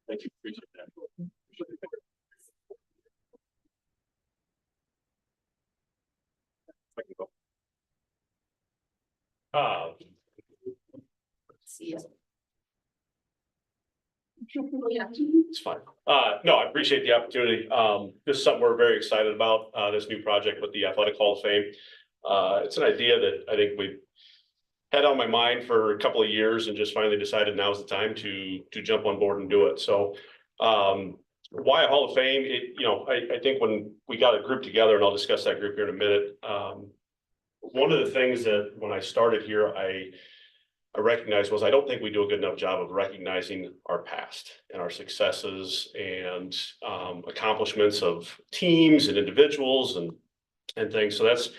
Thank you. Appreciate that. I can go. See ya. It's fine. No, I appreciate the opportunity. This is something we're very excited about, this new project with the Athletic Hall of Fame. It's an idea that I think we've had on my mind for a couple of years and just finally decided now's the time to jump on board and do it. So why a Hall of Fame? I think when we got a group together, and I'll discuss that group here in a minute, one of the things that when I started here, I recognized was I don't think we do a good enough job of recognizing our past and our successes and accomplishments of teams and individuals and things. So that's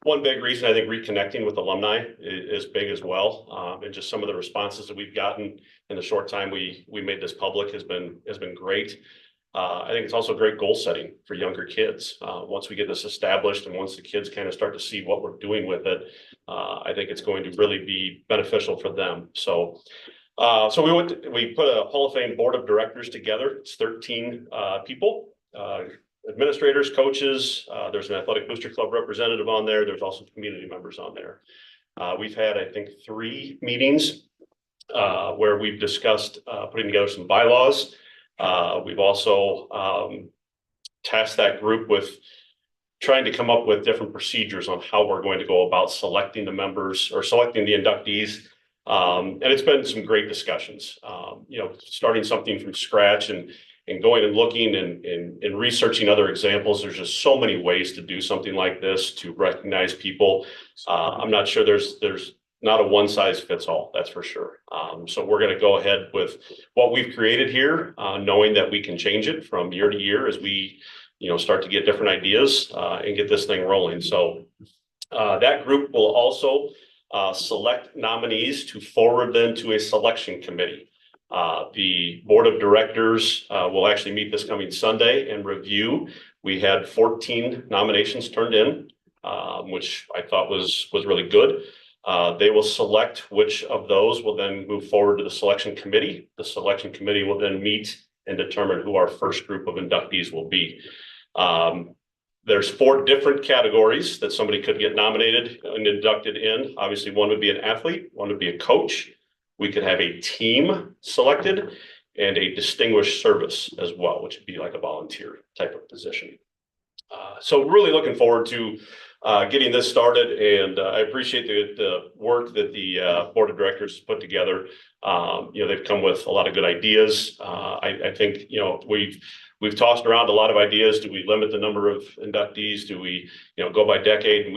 one big reason. I think reconnecting with alumni is big as well. And just some of the responses that we've gotten in the short time we made this public has been great. I think it's also great goal setting for younger kids. Once we get this established and once the kids kind of start to see what we're doing with it, I think it's going to really be beneficial for them. So we put a Hall of Fame board of directors together. It's 13 people, administrators, coaches. There's an athletic booster club representative on there. There's also community members on there. We've had, I think, 3 meetings where we've discussed putting together some bylaws. We've also tasked that group with trying to come up with different procedures on how we're going to go about selecting the members or selecting the inductees. And it's been some great discussions, starting something from scratch and going and looking and researching other examples. There's just so many ways to do something like this to recognize people. I'm not sure there's not a one size fits all, that's for sure. So we're going to go ahead with what we've created here, knowing that we can change it from year to year as we, start to get different ideas and get this thing rolling. So that group will also select nominees to forward them to a selection committee. The board of directors will actually meet this coming Sunday and review. We had 14 nominations turned in, which I thought was really good. They will select which of those will then move forward to the selection committee. The selection committee will then meet and determine who our first group of inductees will be. There's 4 different categories that somebody could get nominated and inducted in. Obviously, one would be an athlete, one would be a coach. We could have a team selected and a distinguished service as well, which would be like a volunteer type of position. So really looking forward to getting this started, and I appreciate the work that the board of directors put together. They've come with a lot of good ideas. I think we've tossed around a lot of ideas. Do we limit the number of inductees? Do we go by decade? And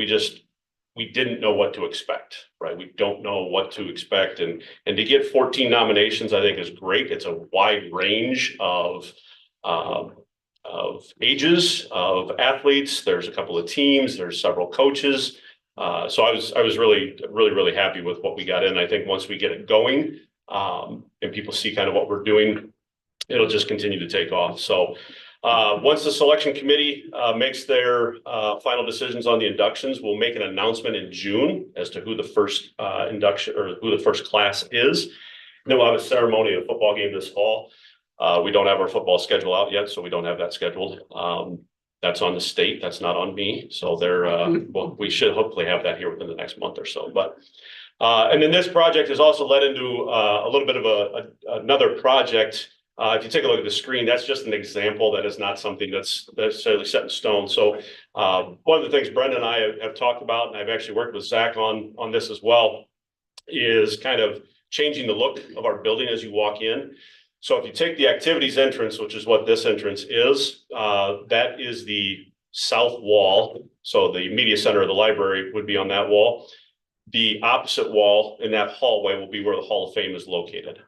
we didn't know what to expect, right? We don't know what to expect, and to get 14 nominations, I think is great. It's a wide range of ages of athletes. There's a couple of teams, there's several coaches. So I was really happy with what we got in. I think once we get it going, and people see kind of what we're doing, it'll just continue to take off. So once the selection committee makes their final decisions on the inductions, we'll make an announcement in June as to who the first induction or who the first class is. Then we'll have a ceremony, a football game this fall. We don't have our football schedule out yet, so we don't have that scheduled. That's on the state. That's not on me. So well, we should hopefully have that here within the next month or so. But and then this project has also led into a little bit of another project. If you take a look at the screen, that's just an example. That is not something that's necessarily set in stone. So one of the things Brenda and I have talked about, and I've actually worked with Zach on this as well, is kind of changing the look of our building as you walk in. So if you take the activities entrance, which is what this entrance is, that is the south wall. So the media center of the library would be on that wall. The opposite wall in that hallway will be where the Hall of Fame is located.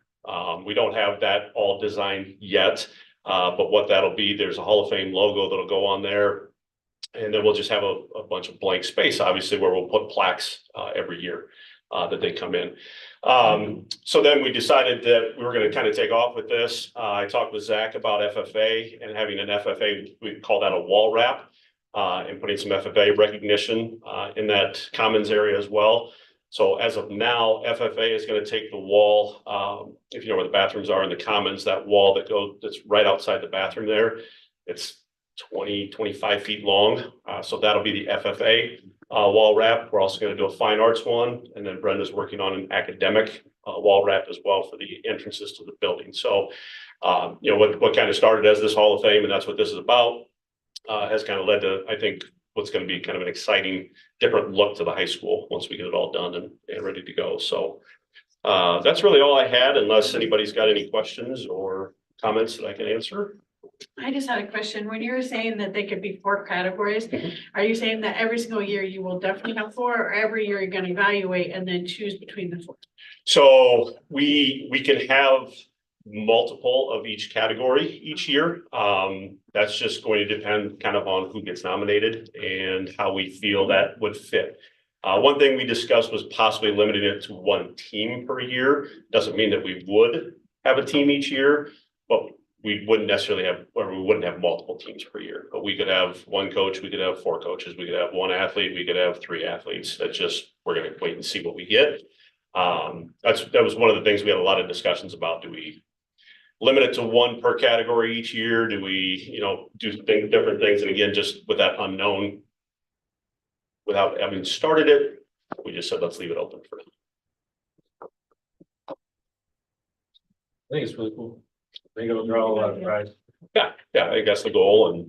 We don't have that all designed yet, but what that'll be, there's a Hall of Fame logo that'll go on there. And then we'll just have a bunch of blank space, obviously, where we'll put plaques every year that they come in. So then we decided that we were going to kind of take off with this. I talked with Zach about FFA and having an FFA, we call that a wall wrap, and putting some FFA recognition in that commons area as well. So as of now, FFA is going to take the wall, if you know where the bathrooms are in the commons, that wall that's right outside the bathroom there. It's 25 feet long. So that'll be the FFA wall wrap. We're also going to do a fine arts one. And then Brenda's working on an academic wall wrap as well for the entrances to the building. So, you know, what kind of started as this Hall of Fame, and that's what this is about, has kind of led to, I think, what's going to be kind of an exciting, different look to the high school once we get it all done and ready to go. So that's really all I had, unless anybody's got any questions or comments that I can answer. I just had a question. When you were saying that they could be 4 categories, are you saying that every single year you will definitely have 4, or every year you're going to evaluate and then choose between the 4? So we can have multiple of each category each year. That's just going to depend kind of on who gets nominated and how we feel that would fit. One thing we discussed was possibly limiting it to 1 team per year. Doesn't mean that we would have a team each year, but we wouldn't necessarily have, or we wouldn't have multiple teams per year. But we could have 1 coach, we could have 4 coaches, we could have 1 athlete, we could have 3 athletes. That's just, we're going to wait and see what we get. That was one of the things we had a lot of discussions about. Do we limit it to 1 per category each year? Do we, you know, do different things? And again, just with that unknown, without having started it, we just said, let's leave it open for now. I think it's really cool. I think it'll draw a lot of pride. Yeah, I think that's the goal. And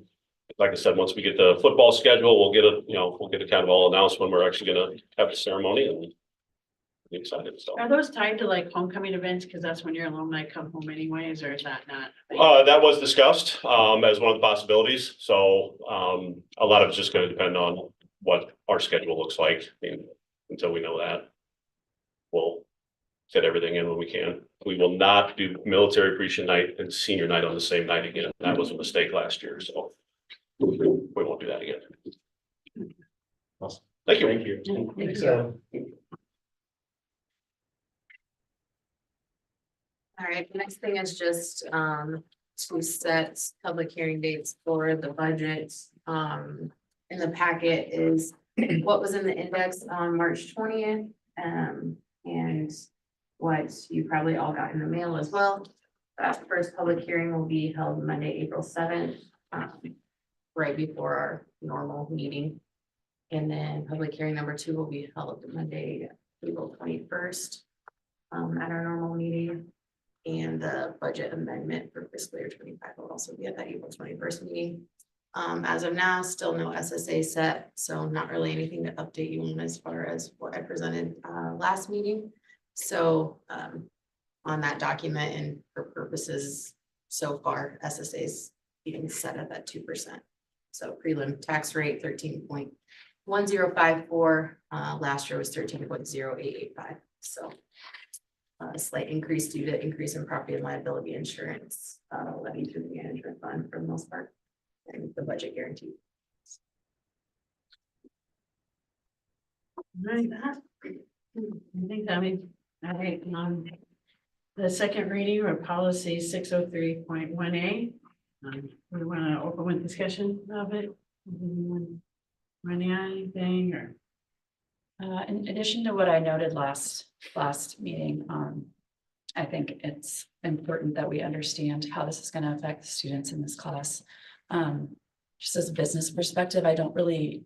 like I said, once we get the football schedule, we'll get a kind of all announced when we're actually going to have the ceremony, and be excited. So Are those tied to like homecoming events? Because that's when your alumni come home anyways, or is that not? that was discussed as one of the possibilities. So a lot of it's just going to depend on what our schedule looks like. I mean, until we know that, we'll fit everything in when we can. We will not do military appreciation night and senior night on the same night again. That was a mistake last year, so we won't do that again. Awesome. Thank you. Thank you. Thank you. All right, the next thing is just to set public hearing dates for the budget. In the packet is what was in the index on March 20th, and what you probably all got in the mail as well. That first public hearing will be held Monday, April 7th, right before our normal meeting. And then public hearing number 2 will be held Monday, April 21st, at our normal meeting. And the budget amendment for fiscal year 25 will also be at that April 21st meeting. As of now, still no SSA set, so not really anything to update you on as far as what I presented last meeting. So on that document and for purposes so far, SSA's being set at that 2%. So prelim tax rate 13.1054. Last year was 13.0885. So a slight increase due to increase in property and liability insurance levied through the management fund for the most part, and the budget guarantee. Right, I think that means, all right, the second reading of policy 603.1A. We want to open with discussion of it. Running on anything or? In addition to what I noted last meeting, I think it's important that we understand how this is going to affect the students in this class. Just as a business perspective, I think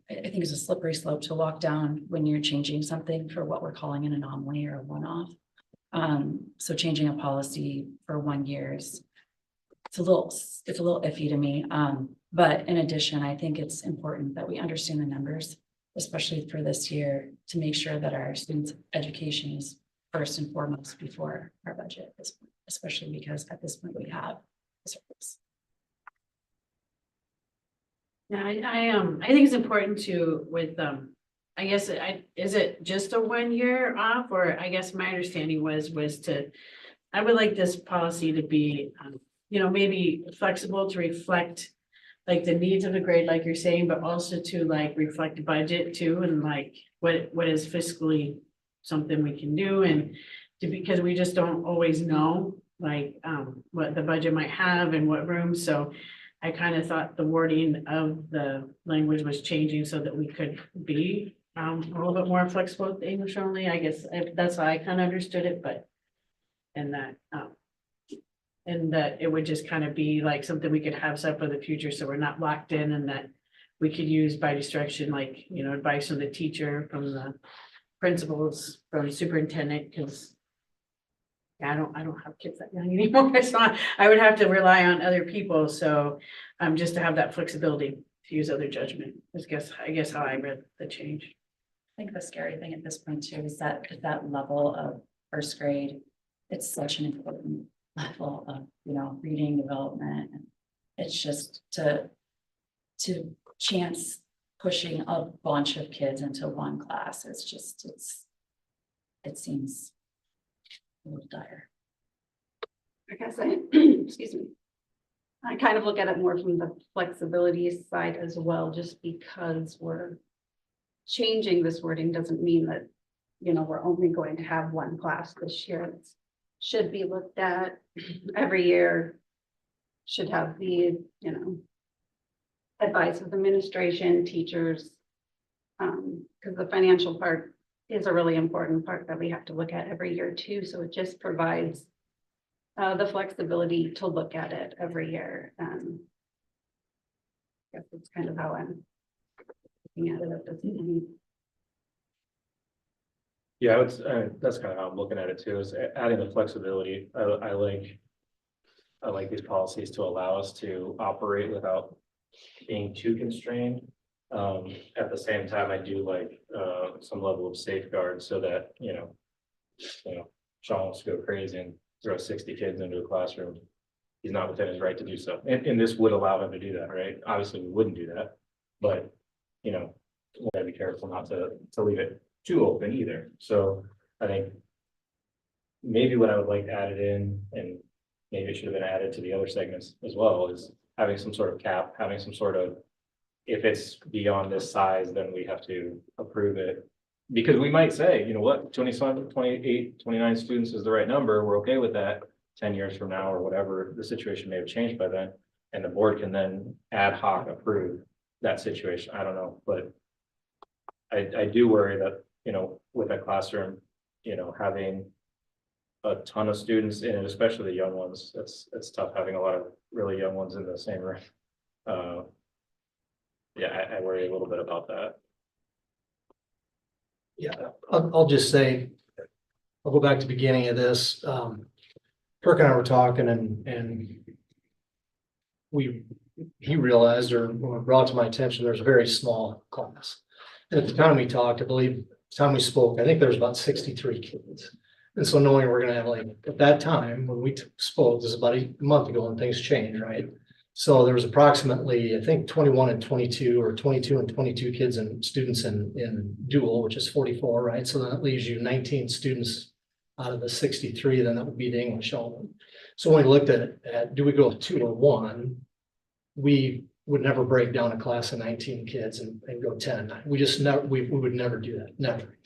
it's a slippery slope to walk down when you're changing something for what we're calling an anomaly or a one-off. So changing a policy for 1 year it's a little iffy to me. But in addition, I think it's important that we understand the numbers, especially for this year, to make sure that our students' education is first and foremost before our budget, especially because at this point we have a surplus. Yeah, I think it's important to with I guess is it just a 1 year off, or I guess my understanding was to I would like this policy to be maybe flexible to reflect like the needs of the grade, like you're saying, but also to like reflect budget too, and like what is fiscally something we can do, and because we just don't always know like what the budget might have and what room. So I kind of thought the wording of the language was changing so that we could be a little bit more flexible with English only, I guess, that's how I kind of understood it, but. And that it would just kind of be like something we could have set for the future, so we're not locked in, and that we could use by distraction, like, you know, advice from the teacher, from the principals, from the superintendent, because I don't have kids that young anymore, so I would have to rely on other people, so just to have that flexibility to use other judgment, I guess how I read the change. I think the scary thing at this point too is that at that level of first grade, it's such an important level of, you know, reading development. And it's just to chance pushing a bunch of kids into one class. It seems a little dire. I guess excuse me. I kind of look at it more from the flexibility side as well, just because we're changing this wording doesn't mean that, you know, we're only going to have one class this year. It should be looked at every year, should have the, you know, advice of administration, teachers, because the financial part is a really important part that we have to look at every year too. So it just provides the flexibility to look at it every year. I guess that's kind of how I'm looking at it at this point. Yeah, that's kind of how I'm looking at it too, is adding the flexibility. I like these policies to allow us to operate without being too constrained. At the same time, I do like some level of safeguard so that, you know, Sean wants to go crazy and throw 60 kids into a classroom. He's not within his right to do so. And this would allow him to do that, right? Obviously, we wouldn't do that, but, you know, we gotta be careful not to leave it too open either. So I think maybe what I would like added in, and maybe it should have been added to the other segments as well, is having some sort of cap, having some sort of, if it's beyond this size, then we have to approve it. Because we might say, you know what, 27, 28, 29 students is the right number. We're okay with that 10 years from now or whatever. The situation may have changed by then. And the board can then ad hoc approve that situation. I don't know, but I do worry that, you know, with a classroom, you know, having a ton of students in it, especially the young ones, it's tough having a lot of really young ones in the same room. Yeah, I worry a little bit about that. Yeah, I'll just say, I'll go back to the beginning of this. Kirk and I were talking and he realized, or brought to my attention, there's a very small class. And at the time we talked, I believe, the time we spoke, I think there was about 63 kids. And so knowing we're gonna have, like, at that time, when we spoke, this is about a month ago and things changed, right? So there was approximately, I think, 21 and 22 or 22 and 22 kids and students in dual, which is 44, right? So that leaves you 19 students out of the 63, then that would be the English only. So when we looked at do we go with 2 or 1, we would never break down a class of 19 kids and go 10. We just never, we would never do that, never.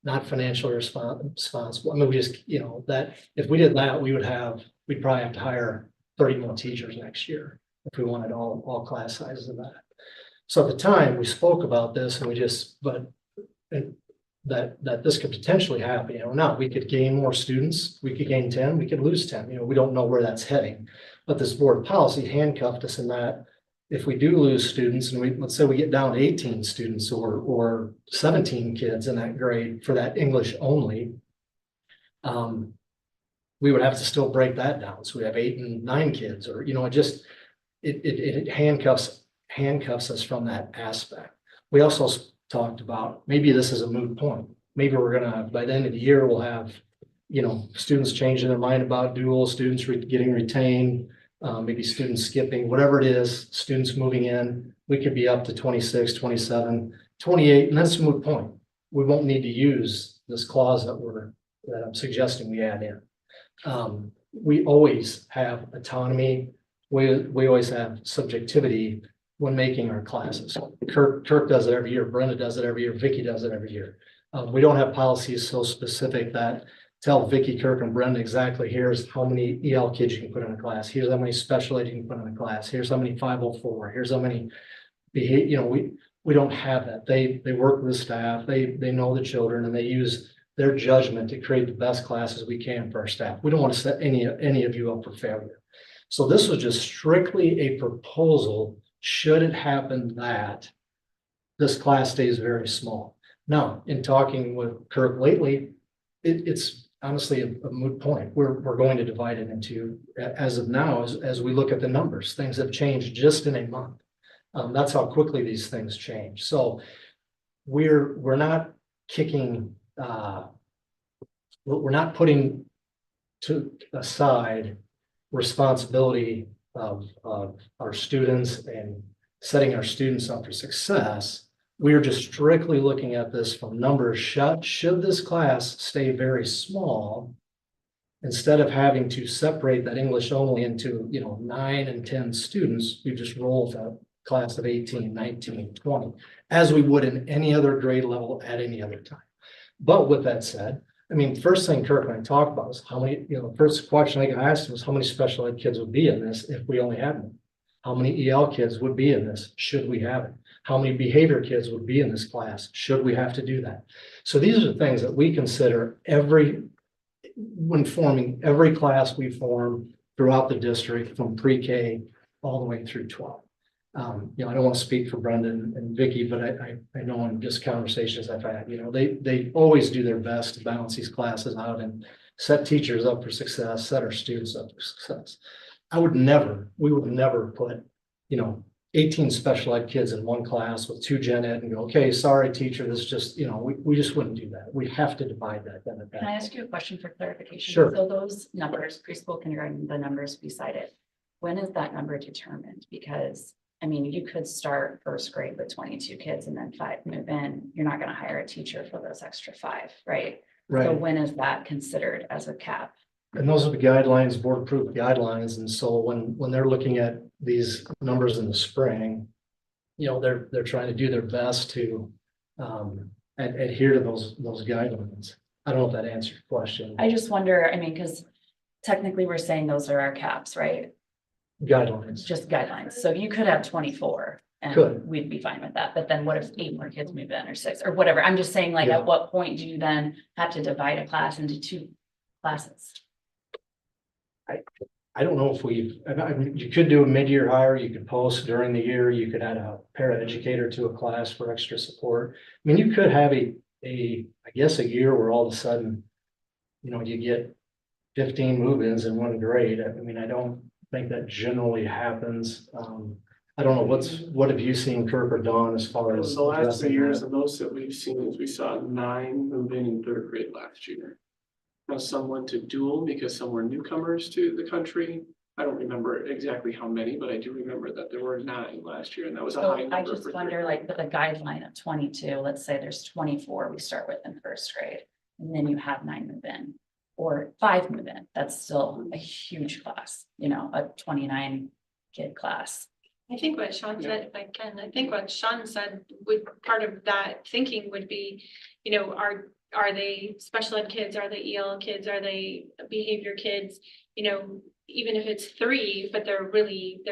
Not financially responsible. I mean, we just, you know, that if we did that, we'd probably have to hire 30 more teachers next year if we wanted all class sizes of that. So at the time we spoke about this and we just, that this could potentially happen, you know, now we could gain more students, we could gain 10, we could lose 10, you know, we don't know where that's heading. But this board policy handcuffed us in that if we do lose students and let's say we get down to 18 students or 17 kids in that grade for that English only, we would have to still break that down. So we have 8 and 9 kids, or, you know, it handcuffs us from that aspect. We also talked about, maybe this is a moot point. Maybe we're gonna, by the end of the year, we'll have, you know, students changing their mind about dual, students getting retained, maybe students skipping, whatever it is, students moving in. We could be up to 26, 27, 28, and that's a moot point. We won't need to use this clause that I'm suggesting we add in. We always have autonomy. We always have subjectivity when making our classes. Kirk does it every year. Brenda does it every year. Vicky does it every year. We don't have policies so specific that tell Vicky, Kirk, and Brenda exactly here's how many EL kids you can put in a class. Here's how many special ed you can put in a class. Here's how many 504. Here's how many you know, We don't have that. They work with the staff, they know the children, and they use their judgment to create the best classes we can for our staff. We don't want to set any of you up for failure. So this was just strictly a proposal, should it happen that this class stays very small. Now, in talking with Kirk lately, it's honestly a moot point. We're going to divide it into, as of now, as we look at the numbers, things have changed just in a month. That's how quickly these things change. So we're not kicking, we're not putting to aside responsibility of our students and setting our students up for success. We are just strictly looking at this from numbers. Should this class stay very small, instead of having to separate that English only into, 9 and 10 students, we just roll a class of 18, 19, 20, as we would in any other grade level at any other time. But with that said, I mean, first thing Kirk and I talked about is how many, first question I asked him was how many special ed kids would be in this if we only had one? How many EL kids would be in this should we have it? How many behavior kids would be in this class should we have to do that? So these are the things that we consider when forming every class we form throughout the district from pre-K all the way through 12. I don't want to speak for Brendan and Vicky, but I know in just conversations I've had, they always do their best to balance these classes out and set teachers up for success, set our students up for success. We would never put, 18 special ed kids in one class with 2 gen ed and go, okay, sorry, teacher, this just, we just wouldn't do that. We have to divide that then at that. Can I ask you a question for clarification? Sure. So those numbers, preschool, kindergarten, the numbers beside it, when is that number determined? Because, I mean, you could start first grade with 22 kids and then 5 move in. You're not going to hire a teacher for those extra 5, right? So Right. when is that considered as a cap? And those are the guidelines, board approved guidelines. And so when they're looking at these numbers in the spring, they're trying to do their best to adhere to those guidelines. I don't know if that answers your question. I just wonder, I mean, because technically we're saying those are our caps, right? Guidelines. It's just guidelines. So you could have 24 and Could. we'd be fine with that. But then what if 8 more kids move in or 6 or whatever? I'm just saying, like, Yeah. at what point do you then have to divide a class into 2 classes? I don't know if you could do a mid-year hire, you could post during the year, you could add a paraeducator to a class for extra support. I mean, you could have I guess a year where all of a sudden, you get 15 move-ins in one grade. I mean, I don't think that generally happens. I don't know, what have you seen, Kirk or Dawn, as far as? The last 2 addressing years, that? the most that we've seen is we saw 9 move in 3rd grade last year. Now some went to dual because some were newcomers to the country. I don't remember exactly how many, but I do remember that there were 9 last year, and that was a So high number. I just for wonder, third like, with a guideline of 22, let's say there's 24 we start with in first grade, and then you have 9 move in or 5 move in. That's still a huge class, a 29 kid class. I think what Sean said, if I can, I think what Sean said would, part of that thinking would be, are they special ed kids? Are they EL kids? Are they behavior kids? Even if it's 3, but they're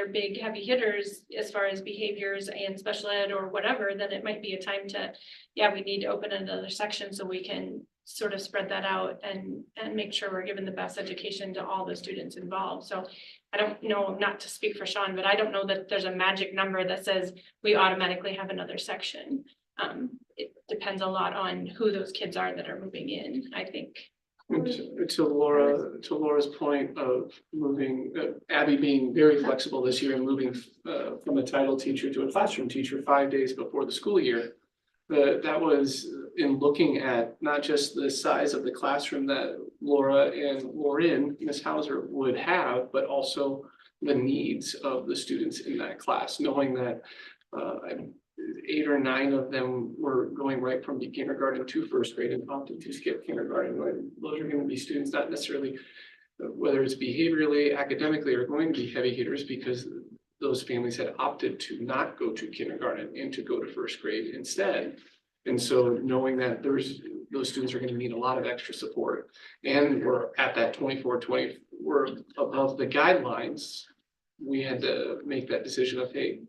big heavy hitters as far as behaviors and special ed or whatever, then it might be a time to, we need to open another section so we can sort of spread that out and make sure we're giving the best education to all the students involved. So I don't know, not to speak for Sean, but I don't know that there's a magic number that says we automatically have another section. It depends a lot on who those kids are that are moving in, I think. To Laura's point of moving, Abby being very flexible this year and moving from a title teacher to a classroom teacher 5 days before the school year. That was in looking at not just the size of the classroom that Laura and Lauren, Ms. Hauser, would have, but also the needs of the students in that class, knowing that 8 or 9 of them were going right from kindergarten to first grade and opted to skip kindergarten. Those are going to be students not necessarily, whether it's behaviorally, academically, are going to be heavy hitters because those families had opted to not go to kindergarten and to go to first grade instead. And so knowing that those students are going to need a lot of extra support, and we're at that 24-20, we're above the guidelines, we had to make that decision of, hey,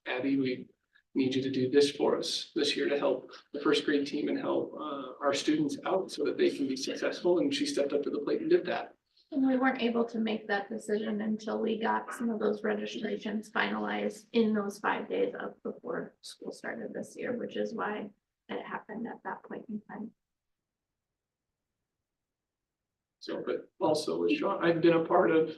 Abby, need you to do this for us this year to help the first grade team and help our students out so that they can be successful. And she stepped up to the plate and did that. And we weren't able to make that decision until we got some of those registrations finalized in those 5 days of before school started this year, which is why it happened at that point in time. So, but also with Sean, I've been a part of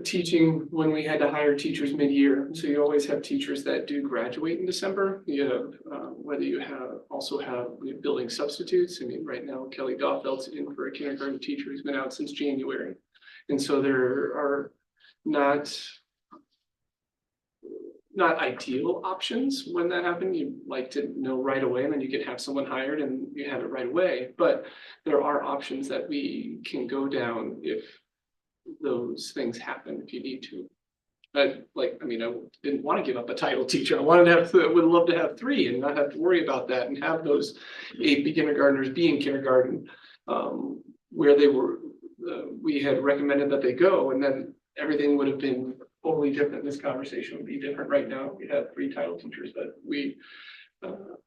teaching when we had to hire teachers mid-year. So you always have teachers that do graduate in December. You have, whether you also have building substitutes. I mean, right now Kelly Doffeld's in for a kindergarten teacher who's been out since January. And so there are not ideal options when that happened. You like to know right away, and then you can have someone hired and you have it right away. But there are options that we can go down if those things happen, if you need to. I didn't want to give up a title teacher. I wanted to have, would love to have 3 and not have to worry about that and have those 8 kindergartners be in kindergarten where they were, we had recommended that they go, and then everything would have been totally different. This conversation would be different right now. We have 3 title teachers, but we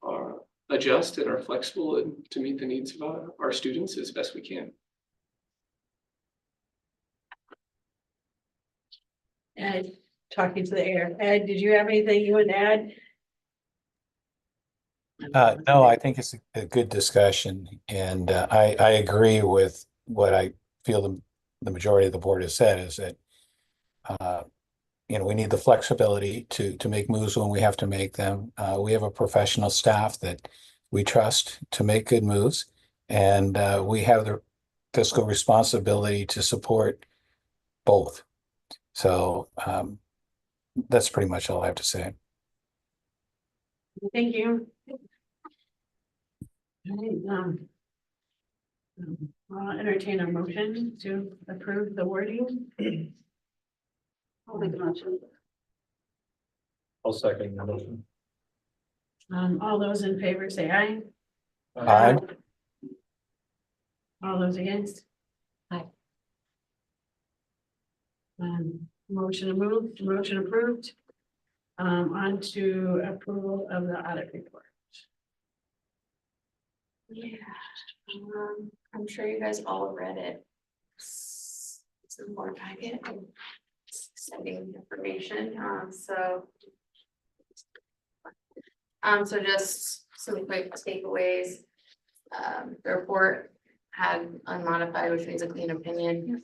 are adjust and are flexible and to meet the needs of our students as best we can. Ed, talking to the air. Ed, did you have anything you would add? No, I think it's a good discussion, and I agree with what I feel the majority of the board has said is that we need the flexibility to make moves when we have to make them. We have a professional staff that we trust to make good moves, and we have the fiscal responsibility to support both. So that's pretty much all I have to say. Thank you. All right, I'll entertain a motion to approve the wording. I'll make a motion. I'll second the motion. All those in favor say aye. Aye. All those against? Aye. Motion approved. On to approval of the audit report. Yeah, I'm sure you guys all read it. It's in the board packet. Exciting information, so just some quick takeaways. The report had unmodified, which means a clean opinion.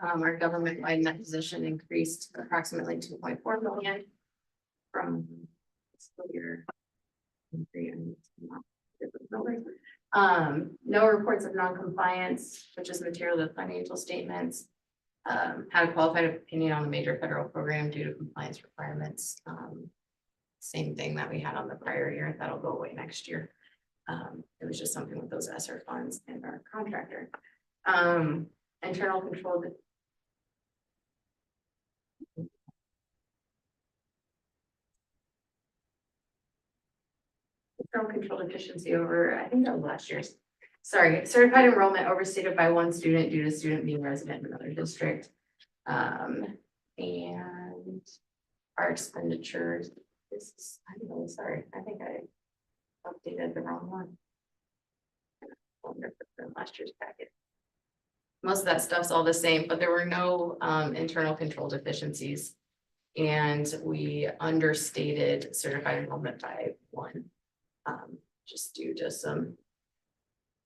Our government-wide net position increased approximately 2.4 million from fiscal year. No reports of non-compliance, which is material to financial statements. Had a qualified opinion on the major federal program due to compliance requirements. Same thing that we had on the prior year, that'll go away next year. It was just something with those ESSER funds and our contractor. Internal control. Internal control deficiency over, I think that was last year's. Sorry, certified enrollment overstated by 1 student due to student being resident in another district. And our expenditures, I'm really sorry, I think I updated the wrong one. From last year's packet. Most of that stuff's all the same, but there were no internal control deficiencies. And we understated certified enrollment by 1, just due to some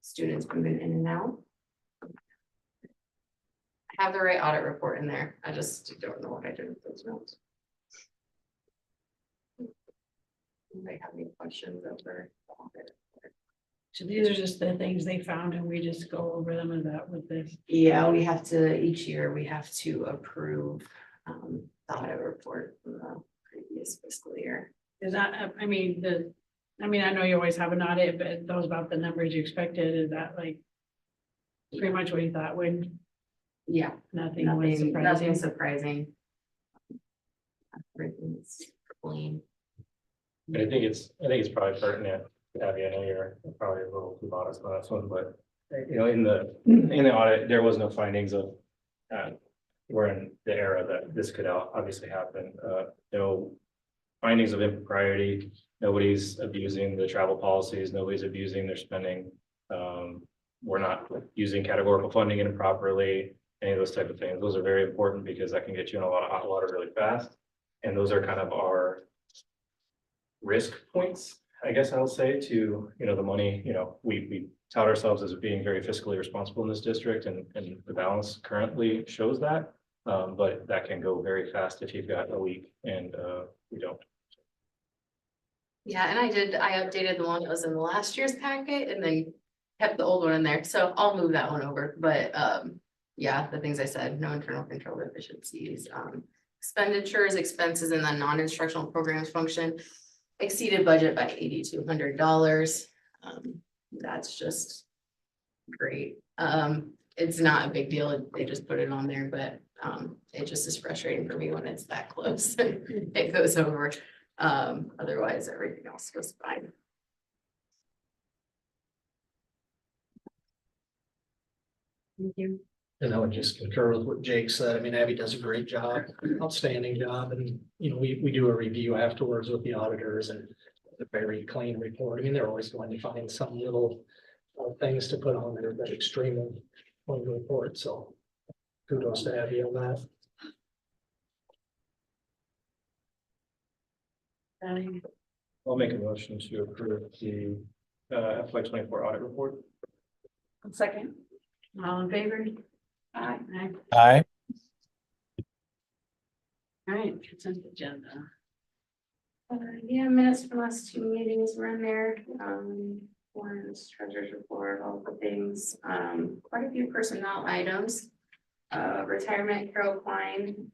students moving in and out. I have the right audit report in there. I just don't know what I did with those notes. Anybody have any questions over the audit? So these are just the things they found and we just go over them and that with this. Yeah, we have to, each year we have to approve the audit report from the previous fiscal year. Is that, I mean, I know you always have an audit, but those about the numbers you expected, is that like pretty much what you thought would? Yeah, Nothing was nothing surprising. surprising. Everything's clean. I think it's probably pertinent, Abby, I know you're probably a little too modest on this one, but in the audit, there was no findings of we're in the era that this could obviously happen. No findings of impropriety. Nobody's abusing the travel policies, nobody's abusing their spending. We're not using categorical funding improperly, any of those type of things. Those are very important because that can get you in a lot of hot water really fast. And those are kind of our risk points, I guess I'll say, to, the money, we tout ourselves as being very fiscally responsible in this district, and the balance currently shows that. But that can go very fast if you've got a leak, and we don't. Yeah, and I updated the one that was in the last year's packet and then kept the old one in there, so I'll move that one over, but, yeah, the things I said, no internal control deficiencies, expenditures, expenses, and then non-instructional programs function exceeded budget by $8,200. That's just great. It's not a big deal. They just put it on there, but it just is frustrating for me when it's that close. It goes over. Otherwise, everything else goes fine. Thank you. And I would just concur with what Jake said. I mean, Abby does a great job, outstanding job, and, we do a review afterwards with the auditors and a very clean report. I mean, they're always going to find some little things to put on there, but extremely clean report, so kudos to Abby on that. I'll make a motion to approve the FY24 audit report. Second. All in favor? Aye. Aye. Aye. All right, consent agenda. Yeah, minutes from last two meetings were in there. Warren's treasurer's report, all the things, quite a few personnel items. Retirement, Carol Klein.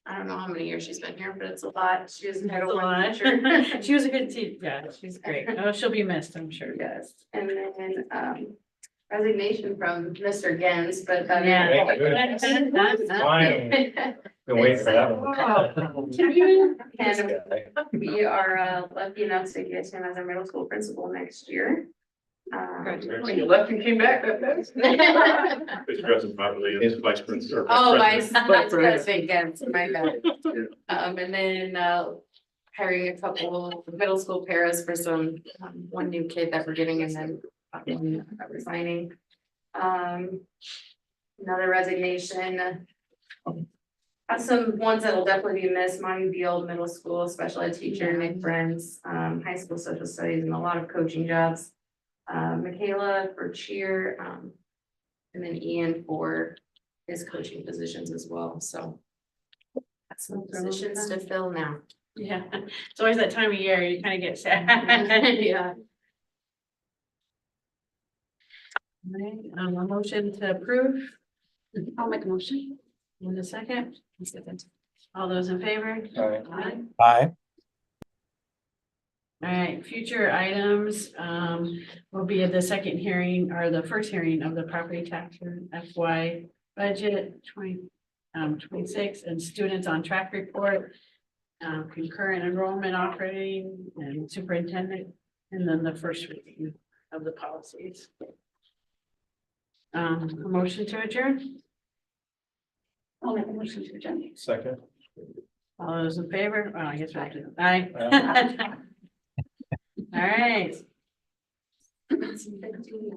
I don't know how many years she's been here, but it's a lot. She was Title I teacher. She was a good teacher. Yeah, she's great. Oh, she'll be missed, I'm sure. Yes, and then, resignation from Mr. Gens, but. Yeah. Finally. Been waiting for that one. And we are lucky enough to get him as our middle school principal next year. When you left and came back, that fast. It's addressing properly, his vice principal. Oh, vice president Gens, my bad. And then, hiring a couple middle school paras for some, one new kid that we're getting, and then one resigning. Another resignation. Some ones that will definitely be missed: Monty Beal, middle school special ed teacher, Nick Friends, high school social studies, and a lot of coaching jobs. Michaela for cheer, and then Ian for his coaching positions as well, so. That's some positions to fill now. Yeah, it's always that time of year, you kind of get sad. Yeah. All right, a motion to approve, I'll make a motion. in a second. All those in favor? Aye. Aye. Aye. All right, future items, will be at the second hearing or the first hearing of the property tax FY budget 26 and students on track report. Concurrent enrollment operating and superintendent, and then the first reading of the policies. A motion to adjourn, I'll make a motion to adjourn. Second. all those in favor? Oh, I guess we have to, aye. All right.